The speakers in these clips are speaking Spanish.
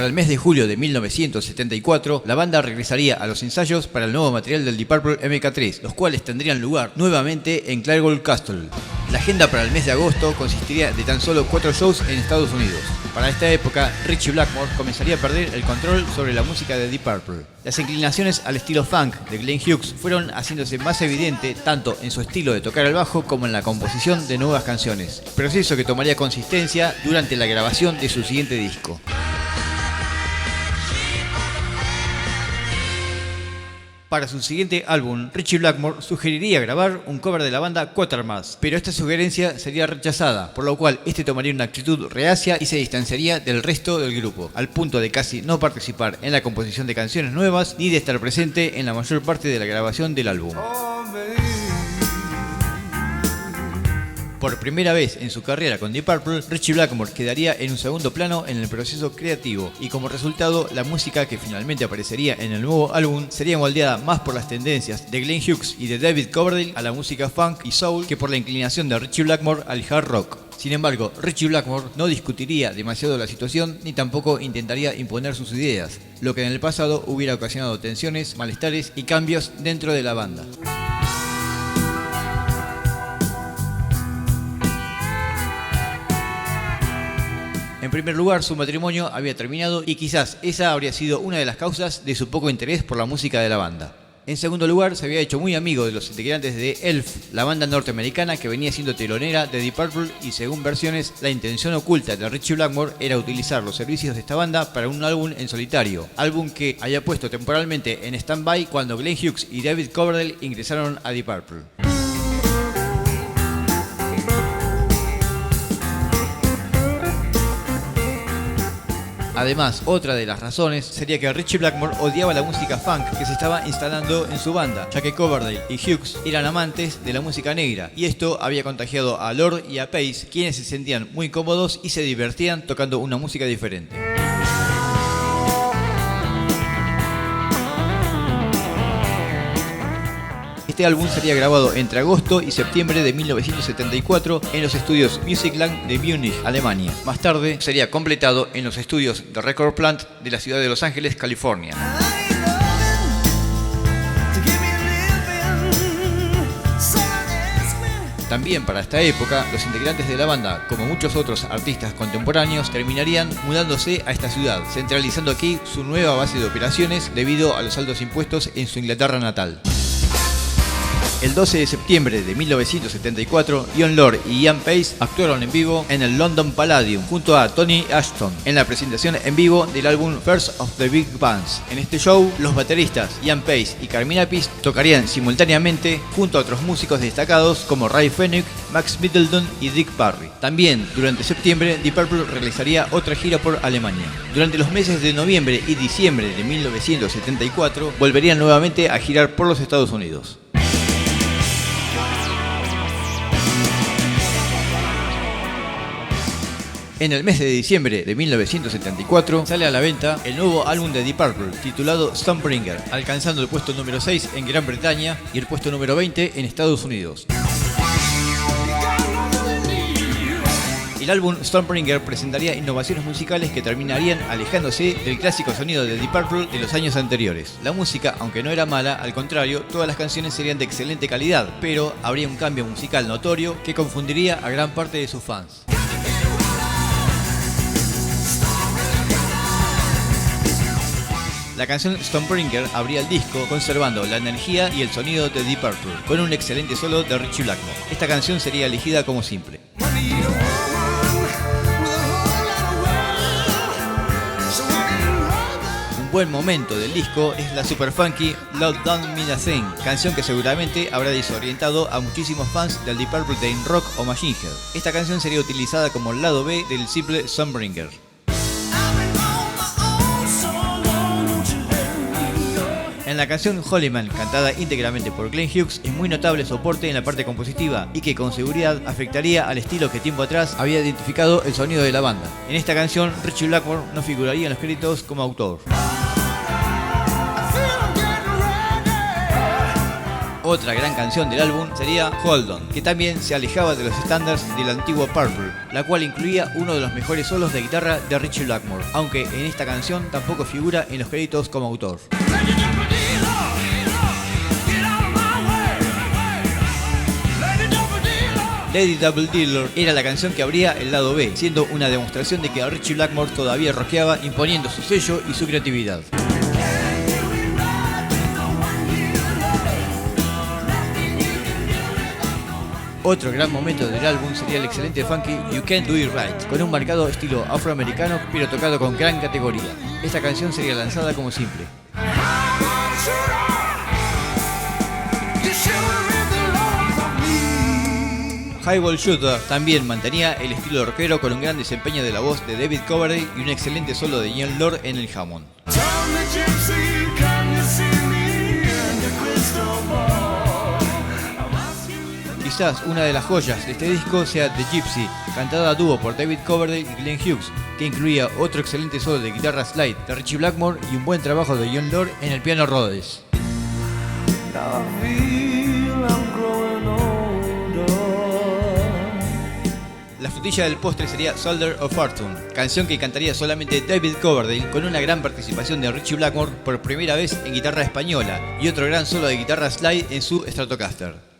Para el mes de julio de 1974, la banda regresaría a los ensayos para el nuevo material del Deep Purple MK3, los cuales tendrían lugar nuevamente en Clairvaux Castle. La agenda para el mes de agosto consistiría de tan solo 4 shows en Estados Unidos. Para esta época, Ritchie Blackmore comenzaría a perder el control sobre la música de Deep Purple. Las inclinaciones al estilo funk de Glenn Hughes fueron haciéndose más evidente tanto en su estilo de tocar el bajo como en la composición de nuevas canciones, proceso que tomaría consistencia durante la grabación de su siguiente disco. Para su siguiente álbum, Ritchie Blackmore sugeriría grabar un cover de la banda Quatermass, pero esta sugerencia sería rechazada, por lo cual este tomaría una actitud reacia y se distanciaría del resto del grupo, al punto de casi no participar en la composición de canciones nuevas ni de estar presente en la mayor parte de la grabación del álbum. Por primera vez en su carrera con Deep Purple, Ritchie Blackmore quedaría en un segundo plano en el proceso creativo y como resultado la música que finalmente aparecería en el nuevo álbum sería moldeada más por las tendencias de Glenn Hughes y de David Coverdale a la música funk y soul que por la inclinación de Ritchie Blackmore al hard rock. Sin embargo, Ritchie Blackmore no discutiría demasiado la situación ni tampoco intentaría imponer sus ideas, lo que en el pasado hubiera ocasionado tensiones, malestares y cambios dentro de la banda. En primer lugar, su matrimonio había terminado y quizás esa habría sido una de las causas de su poco interés por la música de la banda. En segundo lugar, se había hecho muy amigo de los integrantes de Elf, la banda norteamericana que venía siendo telonera de Deep Purple y según versiones, la intención oculta de Ritchie Blackmore era utilizar los servicios de esta banda para un álbum en solitario, álbum que había puesto temporalmente en stand-by cuando Glenn Hughes y David Coverdale ingresaron a Deep Purple. Además, otra de las razones sería que Ritchie Blackmore odiaba la música funk que se estaba instalando en su banda, ya que Coverdale y Hughes eran amantes de la música negra, y esto había contagiado a Lord y a Pace, quienes se sentían muy cómodos y se divertían tocando una música diferente. Este álbum sería grabado entre agosto y septiembre de 1974 en los estudios Musicland de Múnich, Alemania. Más tarde sería completado en los estudios de Record Plant de la ciudad de Los Ángeles, California. También para esta época, los integrantes de la banda, como muchos otros artistas contemporáneos, terminarían mudándose a esta ciudad, centralizando aquí su nueva base de operaciones debido a los altos impuestos en su Inglaterra natal. El 12 de septiembre de 1974, Jon Lord y Ian Pace actuaron en vivo en el London Palladium junto a Tony Ashton en la presentación en vivo del álbum First of the Big Bands. En este show, los bateristas Ian Pace y Carmine Appice tocarían simultáneamente junto a otros músicos destacados como Ray Fenwick, Max Middleton y Dick Parry. También, durante septiembre, Deep Purple realizaría otra gira por Alemania. Durante los meses de noviembre y diciembre de 1974, volverían nuevamente a girar por los Estados Unidos. En el mes de diciembre de 1974 sale a la venta el nuevo álbum de Deep Purple titulado Stonebringer, alcanzando el puesto número 6 en Gran Bretaña y el puesto número 20 en Estados Unidos. El álbum Stonebringer presentaría innovaciones musicales que terminarían alejándose del clásico sonido de Deep Purple de los años anteriores. La música, aunque no era mala, al contrario, todas las canciones serían de excelente calidad, pero habría un cambio musical notorio que confundiría a gran parte de sus fans. La canción Stonebringer abría el disco conservando la energía y el sonido de Deep Purple, con un excelente solo de Ritchie Blackmore. Esta canción sería elegida como simple. Un buen momento del disco es la super funky Love Don't Mean a Thing, canción que seguramente habrá desorientado a muchísimos fans del Deep Purple de In Rock o Machine Head. Esta canción sería utilizada como el lado B del simple Stonebringer. En la canción Holy Man, cantada íntegramente por Glenn Hughes, es muy notable su aporte en la parte compositiva y que con seguridad afectaría al estilo que tiempo atrás había identificado el sonido de la banda. En esta canción, Ritchie Blackmore no figuraría en los créditos como autor. Otra gran canción del álbum sería Hold On, que también se alejaba de los estándares del antiguo Purple, la cual incluía uno de los mejores solos de guitarra de Ritchie Blackmore, aunque en esta canción tampoco figura en los créditos como autor. Lady Double Dealer era la canción que abría el lado B, siendo una demostración de que Ritchie Blackmore todavía rockeaba, imponiendo su sello y su creatividad. Otro gran momento del álbum sería el excelente funky You Can't Do It Right, con un marcado estilo afroamericano pero tocado con gran categoría. Esta canción sería lanzada como simple. Highball Shooter también mantenía el estilo rockero con un gran desempeño de la voz de David Coverdale y un excelente solo de Ian Lord en el Hammond. Quizás una de las joyas de este disco sea The Gypsy, cantada a dúo por David Coverdale y Glenn Hughes, que incluía otro excelente solo de guitarra slide de Ritchie Blackmore y un buen trabajo de Ian Lord en el piano Rhodes. La frutilla del postre sería Soldier of Fortune, canción que cantaría solamente David Coverdale con una gran participación de Ritchie Blackmore por primera vez en guitarra española y otro gran solo de guitarra slide en su Stratocaster.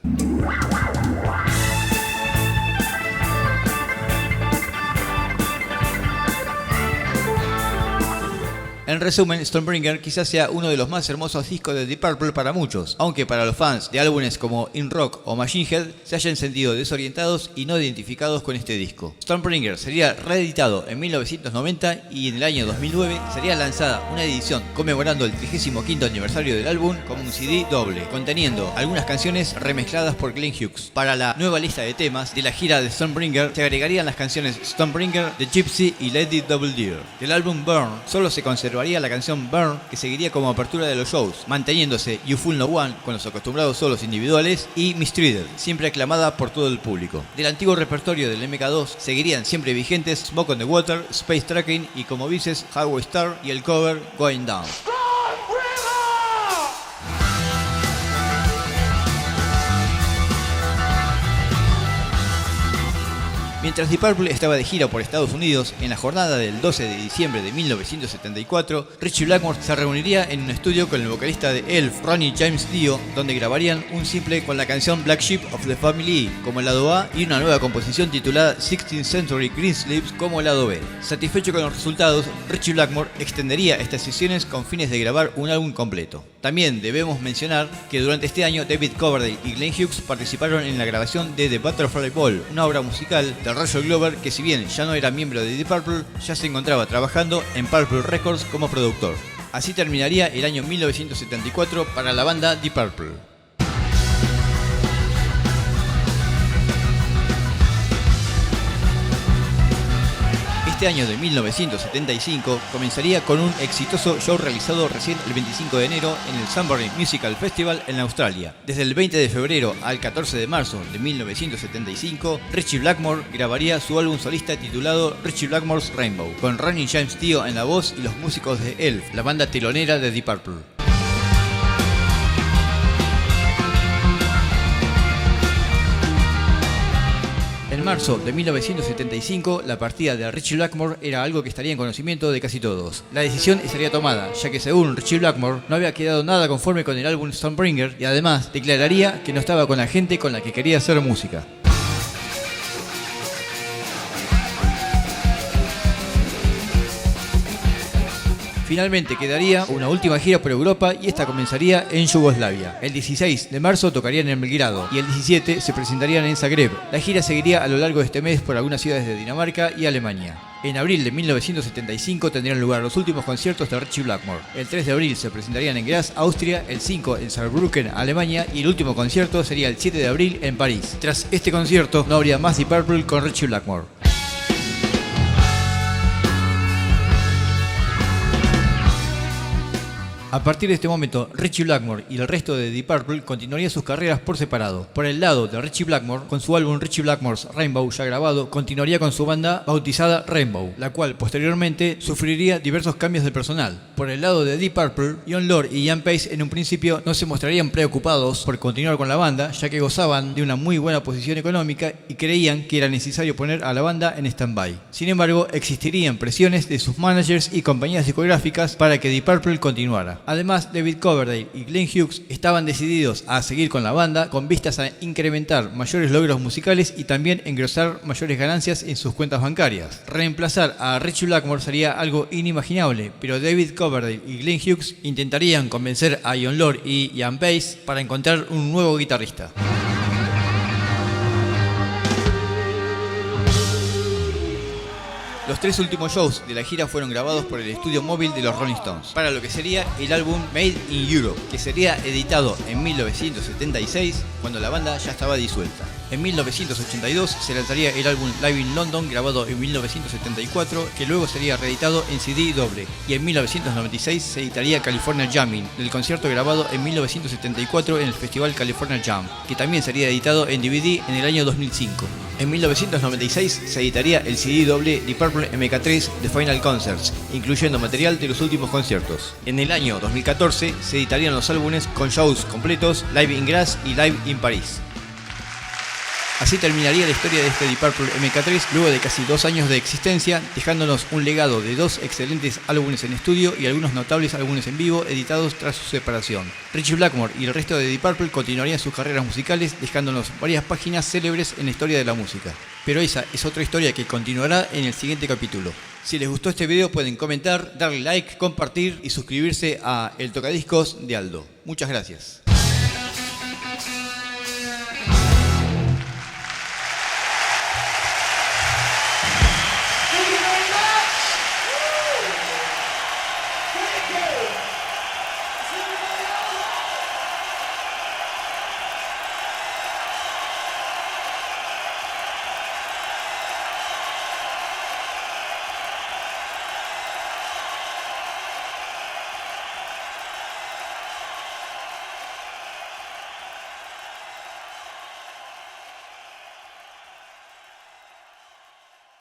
En resumen, Stormbringer quizás sea uno de los más hermosos discos de Deep Purple para muchos, aunque para los fans de álbumes como In Rock o Machine Head se hayan sentido desorientados y no identificados con este disco. Stormbringer sería reeditado en 1990 y en el año 2009 sería lanzada una edición conmemorando el 35º aniversario del álbum como un CD doble, conteniendo algunas canciones remezcladas por Glenn Hughes. Para la nueva lista de temas de la gira de Stormbringer se agregarían las canciones Stormbringer, The Gypsy y Lady Double Dealer. Del álbum Burn solo se conservaría la canción Burn, que seguiría como apertura de los shows, manteniéndose You Fool No One con los acostumbrados solos individuales y Mistreated, siempre aclamada por todo el público. Del antiguo repertorio del MK2 seguirían siempre vigentes Smoke on the Water, Space Tracking y como dices Highway Star y el cover Going Down. Mientras Deep Purple estaba de gira por Estados Unidos, en la jornada del 12 de diciembre de 1974, Ritchie Blackmore se reuniría en un estudio con el vocalista de Elf, Ronnie James Dio, donde grabarían un simple con la canción Black Sheep of the Family E como el lado A y una nueva composición titulada 16th Century Greensleeves como el lado B. Satisfecho con los resultados, Ritchie Blackmore extendería estas sesiones con fines de grabar un álbum completo. También debemos mencionar que durante este año David Coverdale y Glenn Hughes participaron en la grabación de The Butterfly Ball, una obra musical de Roger Glover que, si bien ya no era miembro de Deep Purple, ya se encontraba trabajando en Purple Records como productor. Así terminaría el año 1974 para la banda Deep Purple. Este año de 1975 comenzaría con un exitoso show realizado recién el 25 de enero en el Sunbury Musical Festival en Australia. Desde el 20 de febrero al 14 de marzo de 1975, Ritchie Blackmore grabaría su álbum solista titulado Ritchie Blackmore's Rainbow, con Ronnie James Dio en la voz y los músicos de Elf, la banda telonera de Deep Purple. En marzo de 1975, la partida de Ritchie Blackmore era algo que estaría en conocimiento de casi todos. La decisión estaría tomada, ya que según Ritchie Blackmore, no había quedado nada conforme con el álbum Stormbringer y además declararía que no estaba con la gente con la que quería hacer música. Finalmente quedaría una última gira por Europa y esta comenzaría en Yugoslavia. El 16 de marzo tocarían en Belgrado y el 17 se presentarían en Zagreb. La gira seguiría a lo largo de este mes por algunas ciudades de Dinamarca y Alemania. En abril de 1975 tendrían lugar los últimos conciertos de Ritchie Blackmore. El 3 de abril se presentarían en Graz, Austria, el 5 en Saarbrücken, Alemania y el último concierto sería el 7 de abril en París. Tras este concierto no habría más Deep Purple con Ritchie Blackmore. A partir de este momento, Ritchie Blackmore y el resto de Deep Purple continuarían sus carreras por separado. Por el lado de Ritchie Blackmore, con su álbum Ritchie Blackmore's Rainbow ya grabado, continuaría con su banda bautizada Rainbow, la cual posteriormente sufriría diversos cambios de personal. Por el lado de Deep Purple, Jon Lord y Ian Paice en un principio no se mostrarían preocupados por continuar con la banda, ya que gozaban de una muy buena posición económica y creían que era necesario poner a la banda en stand-by. Sin embargo, existirían presiones de sus managers y compañías discográficas para que Deep Purple continuara. Además, David Coverdale y Glenn Hughes estaban decididos a seguir con la banda con vistas a incrementar mayores logros musicales y también engrosar mayores ganancias en sus cuentas bancarias. Reemplazar a Ritchie Blackmore sería algo inimaginable, pero David Coverdale y Glenn Hughes intentarían convencer a Jon Lord y Ian Paice para encontrar un nuevo guitarrista. Los 3 últimos shows de la gira fueron grabados por el estudio móvil de los Rolling Stones, para lo que sería el álbum Made in Europe, que sería editado en 1976, cuando la banda ya estaba disuelta. En 1982 se lanzaría el álbum Live in London, grabado en 1974, que luego sería reeditado en CD doble, y en 1996 se editaría California Jamming, del concierto grabado en 1974 en el Festival California Jam, que también sería editado en DVD en el año 2005. En 1996 se editaría el CD doble Deep Purple MK3 The Final Concerts, incluyendo material de los últimos conciertos. En el año 2014 se editarían los álbumes con shows completos Live in Grasse y Live in Paris. Así terminaría la historia de este Deep Purple MK3 luego de casi 2 años de existencia, dejándonos un legado de 2 excelentes álbumes en estudio y algunos notables álbumes en vivo editados tras su separación. Ritchie Blackmore y el resto de Deep Purple continuarían sus carreras musicales, dejándonos varias páginas célebres en la historia de la música. Pero esa es otra historia que continuará en el siguiente capítulo. Si les gustó este video pueden comentar, darle like, compartir y suscribirse a El Tocadiscos de Aldo. Muchas gracias.